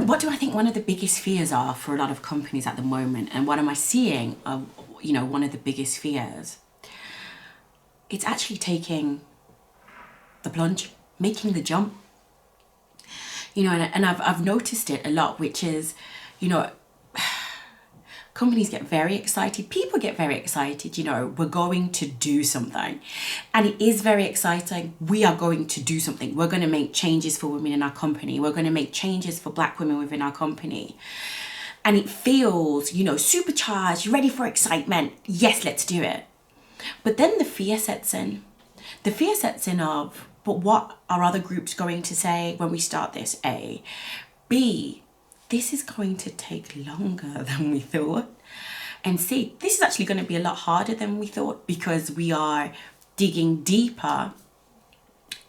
what do I think one of the biggest fears are for a lot of companies at the moment? And what am I seeing of, one of the biggest fears? It's actually taking the plunge, making the jump. And I've noticed it a lot, which is, companies get very excited. People get very excited. We're going to do something. And it is very exciting. We are going to do something. We're going to make changes for women in our company. We're going to make changes for Black women within our company. And it feels, supercharged, ready for excitement. Yes, let's do it. But then the fear sets in. The fear sets in of, but what are other groups going to say when we start this? A. B. This is going to take longer than we thought. And C, this is actually going to be a lot harder than we thought, because we are digging deeper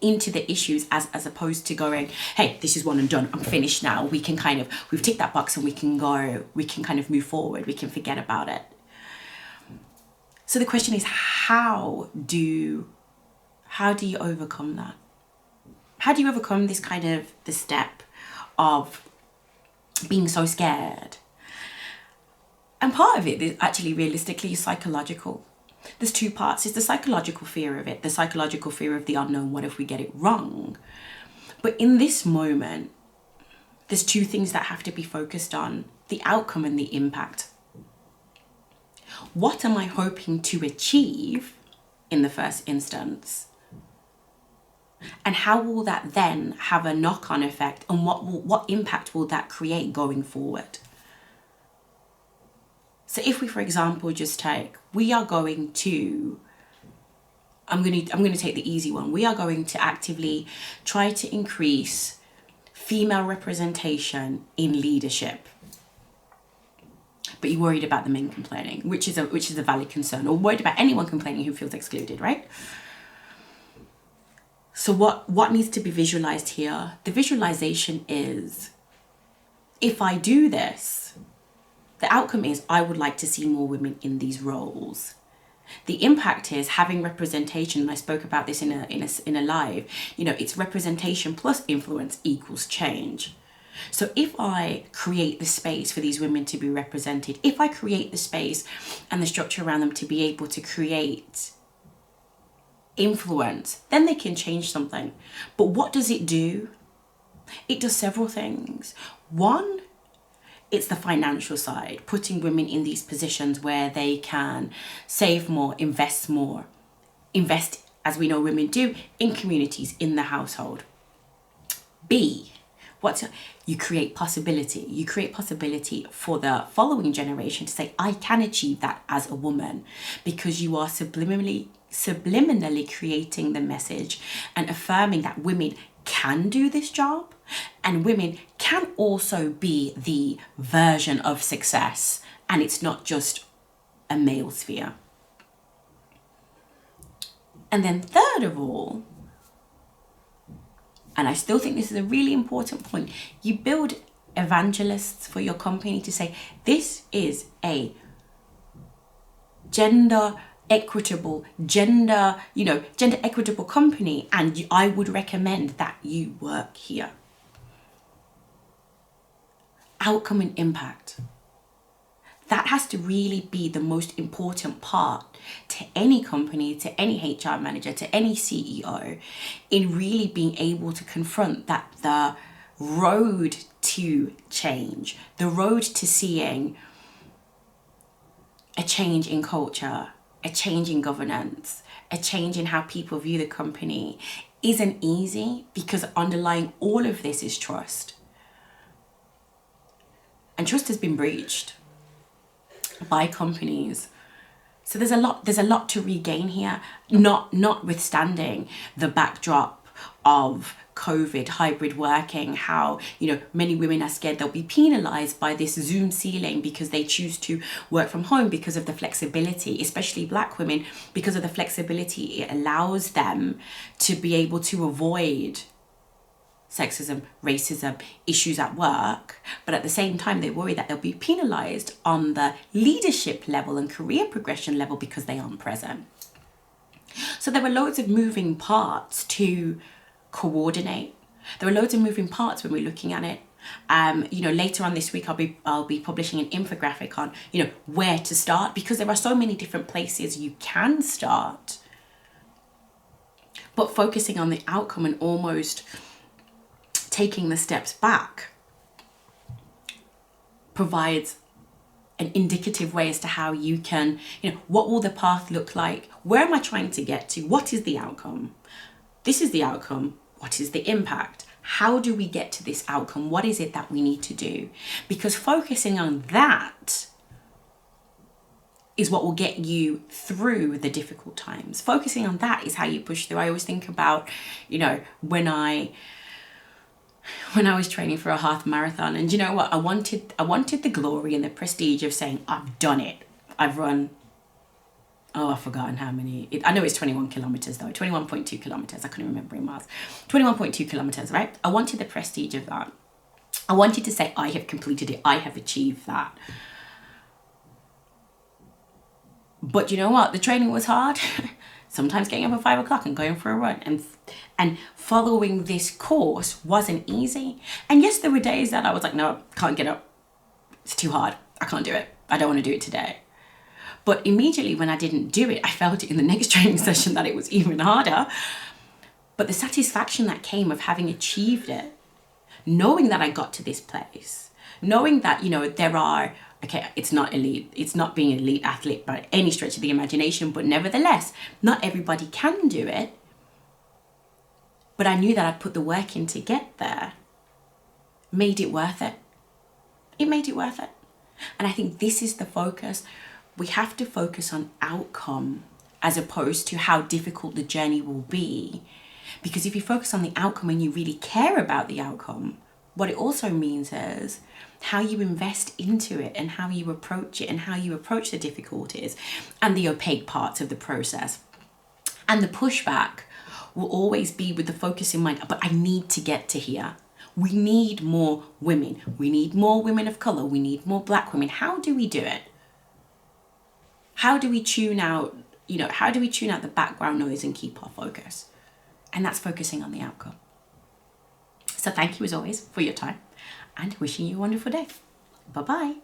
into the issues as opposed to going, hey, this is one and done, I'm finished now. We've ticked that box and we can kind of move forward. We can forget about it. So the question is, how do you overcome that? How do you overcome this kind of the step of being so scared? And part of it is actually realistically psychological. There's two parts. It's the psychological fear of it, the psychological fear of the unknown. What if we get it wrong? But in this moment, there's two things that have to be focused on: the outcome and the impact. What am I hoping to achieve in the first instance? And how will that then have a knock-on effect, and what impact will that create going forward? So if we, for example, just take, I'm going to take the easy one. We are going to actively try to increase female representation in leadership. But you're worried about the men complaining, which is a valid concern, or worried about anyone complaining who feels excluded, right? So what needs to be visualized here? The visualization is, if I do this, the outcome is I would like to see more women in these roles. The impact is having representation, and I spoke about this in a live. It's representation plus influence equals change. So if I create the space for these women to be represented, if I create the space and the structure around them to be able to create influence, then they can change something. But what does it do? It does several things. One, it's the financial side, putting women in these positions where they can save more, invest, as we know women do, in communities, in the household. B, you create possibility. You create possibility for the following generation to say, I can achieve that as a woman, because you are subliminally creating the message and affirming that women can do this job, and women can also be the version of success, and it's not just a male sphere. And then third of all, and I still think this is a really important point, you build evangelists for your company to say, this is a gender equitable company, and I would recommend that you work here. Outcome and impact. That has to really be the most important part to any company, to any HR manager, to any CEO, in really being able to confront that the road to change, the road to seeing a change in culture, a change in governance, a change in how people view the company isn't easy, because underlying all of this is trust. And trust has been breached by companies. So there's a lot to regain here, notwithstanding the backdrop of COVID, hybrid working, how many women are scared they'll be penalized by this Zoom ceiling because they choose to work from home, because of the flexibility, especially Black women, because of the flexibility it allows them to be able to avoid sexism, racism, issues at work. But at the same time, they worry that they'll be penalized on the leadership level and career progression level because they aren't present. So there were loads of moving parts to coordinate. There are loads of moving parts when we're looking at it. Later on this week, I'll be publishing an infographic on, where to start, because there are so many different places you can start. But focusing on the outcome and almost taking the steps back provides an indicative way as to how you can, what will the path look like? Where am I trying to get to? What is the outcome? This is the outcome. What is the impact? How do we get to this outcome? What is it that we need to do? Because focusing on that is what will get you through the difficult times. Focusing on that is how you push through. I always think about, when I was training for a half marathon, and you know what? I wanted the glory and the prestige of saying, I've done it. I've run, I've forgotten how many. I know it's 21 kilometers though, 21.2 kilometers. I couldn't remember in miles. 21.2 kilometers, right? I wanted the prestige of that. I wanted to say, I have completed it. I have achieved that. But you know what? The training was hard. Sometimes getting up at 5 o'clock and going for a run and following this course wasn't easy. And yes, there were days that I was like, no, can't get up. It's too hard. I can't do it. I don't want to do it today. But immediately when I didn't do it, I felt it in the next training session that it was even harder. But the satisfaction that came of having achieved it, knowing that I got to this place, knowing that, there are, okay, it's not elite. It's not being an elite athlete by any stretch of the imagination, but nevertheless, not everybody can do it. But I knew that I'd put the work in to get there. Made it worth it. It made it worth it. And I think this is the focus. We have to focus on outcome as opposed to how difficult the journey will be. Because if you focus on the outcome and you really care about the outcome, what it also means is how you invest into it and how you approach it and how you approach the difficulties and the opaque parts of the process. And the pushback will always be with the focus in mind, but I need to get to here. We need more women. We need more women of color. We need more Black women. How do we do it? How do we tune out, how do we tune out the background noise and keep our focus? And that's focusing on the outcome. So thank you as always for your time and wishing you a wonderful day. Bye-bye.